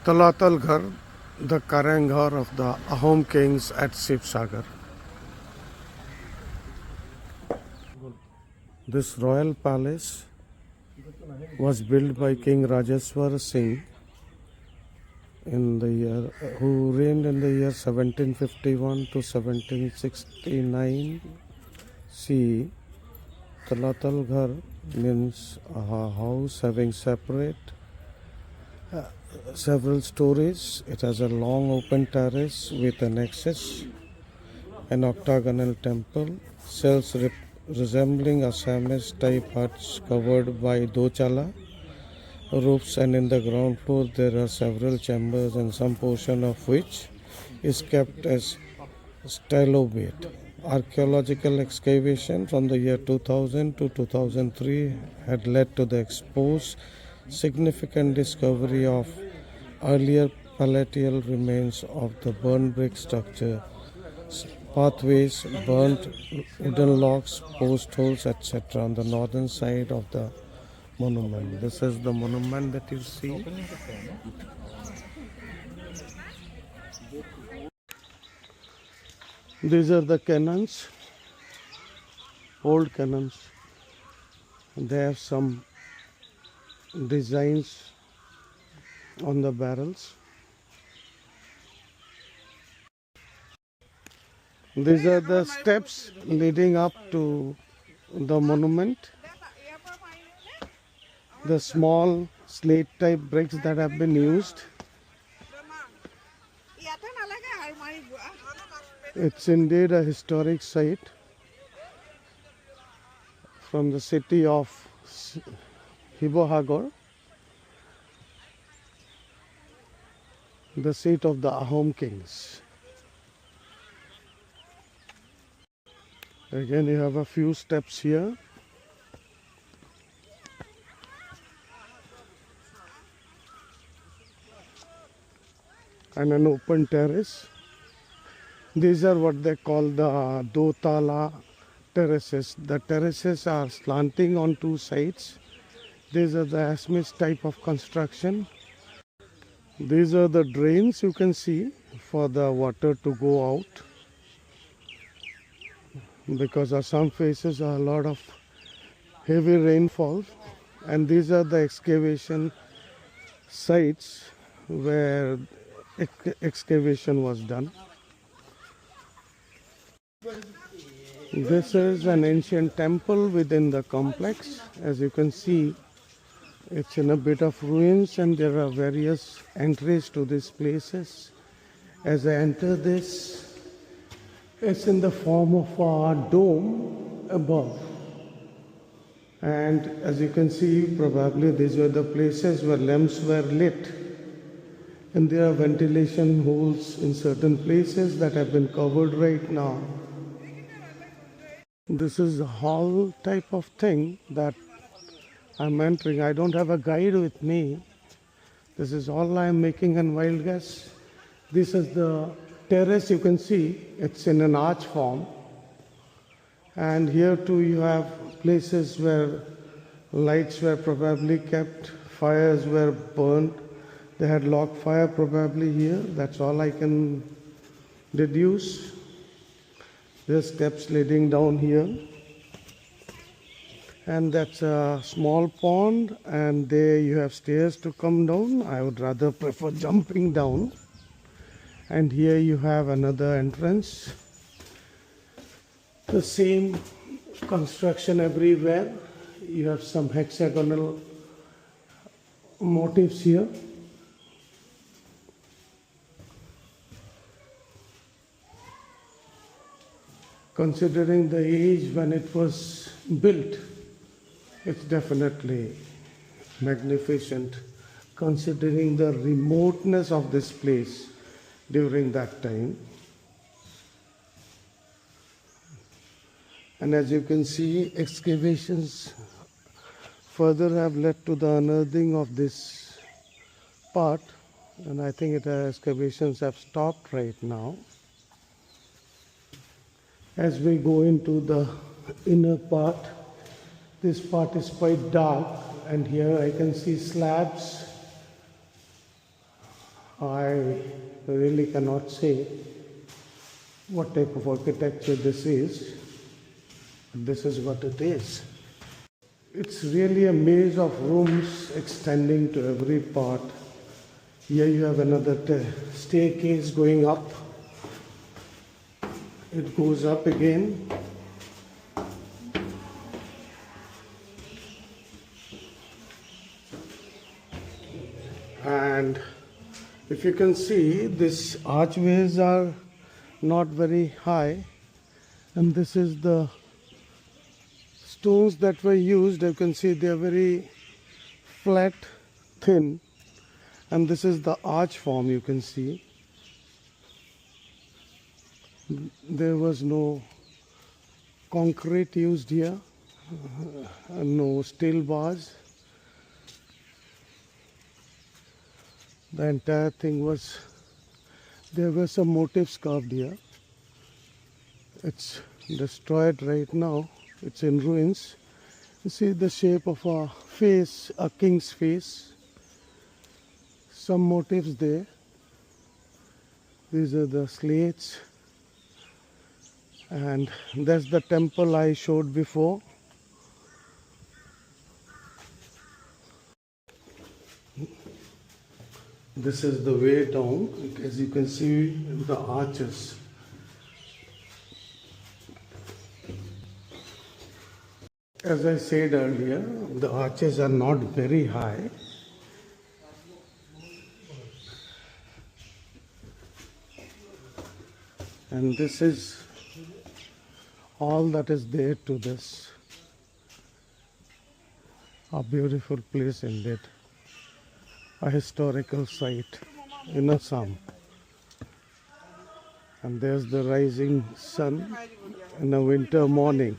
Talatal Ghar, the Karanghar of the Ahom kings at Shivsagar. This royal palace was built by King Rajeshwar Singh who reigned in the year 1751 to 1769 CE. Talatal Ghar means a house having several stories. It has a long open terrace with an access, an octagonal temple, cells resembling Assamese type huts covered by dochala roofs, and in the ground floor there are several chambers, and some portion of which is kept as stalowbate. Archaeological excavation from the year 2000 to 2003 had led to the exposed significant discovery of earlier palatial remains of the burnt brick structure, pathways, burnt wooden locks, post holes, etc. on the northern side of the monument. This is the monument that you see. These are the cannons, old cannons. They have some designs on the barrels. These are the steps leading up to the monument. The small slate type bricks that have been used. It's indeed a historic site from the city of Hibohagor, the seat of the Ahom kings. Again, you have a few steps here. And an open terrace. These are what they call the Dotala terraces. The terraces are slanting on two sides. These are the Assamese type of construction. These are the drains you can see for the water to go out, because Assam faces a lot of heavy rainfall, and these are the excavation sites where excavation was done. This is an ancient temple within the complex. As you can see, it's in a bit of ruins, and there are various entries to these places. As I enter this, it's in the form of a dome above. And as you can see, probably these were the places where lamps were lit. And there are ventilation holes in certain places that have been covered right now. This is a hall type of thing that I'm entering. I don't have a guide with me. This is all I'm making a wild guess. This is the terrace, you can see. It's in an arch form. And here too you have places where lights were probably kept, fires were burnt. They had log fire probably here. That's all I can deduce. There's steps leading down here. And that's a small pond, and there you have stairs to come down. I would rather prefer jumping down. And here you have another entrance. The same construction everywhere. You have some hexagonal motifs here. Considering the age when it was built, it's definitely magnificent, considering the remoteness of this place during that time. And as you can see, excavations further have led to the unearthing of this part, and I think excavations have stopped right now. As we go into the inner part, this part is quite dark, and here I can see slabs I really cannot say what type of architecture this is. This is what it is. It's really a maze of rooms extending to every part. Here you have another staircase going up. It goes up again. And if you can see, these archways are not very high, and this is the stones that were used. You can see they are very flat, thin, and this is the arch form. You can see there was no concrete used here, no steel bars. The entire thing was, there were some motifs carved here. It's destroyed right now. It's in ruins. You see the shape of a face, a king's face. Some motifs there. These are the slates. And that's the temple I showed before. This is the way down, as you can see the arches. As I said earlier, the arches are not very high. And this is all that is there to this. A beautiful place indeed. A historical site in Assam. And there's the rising sun in a winter morning.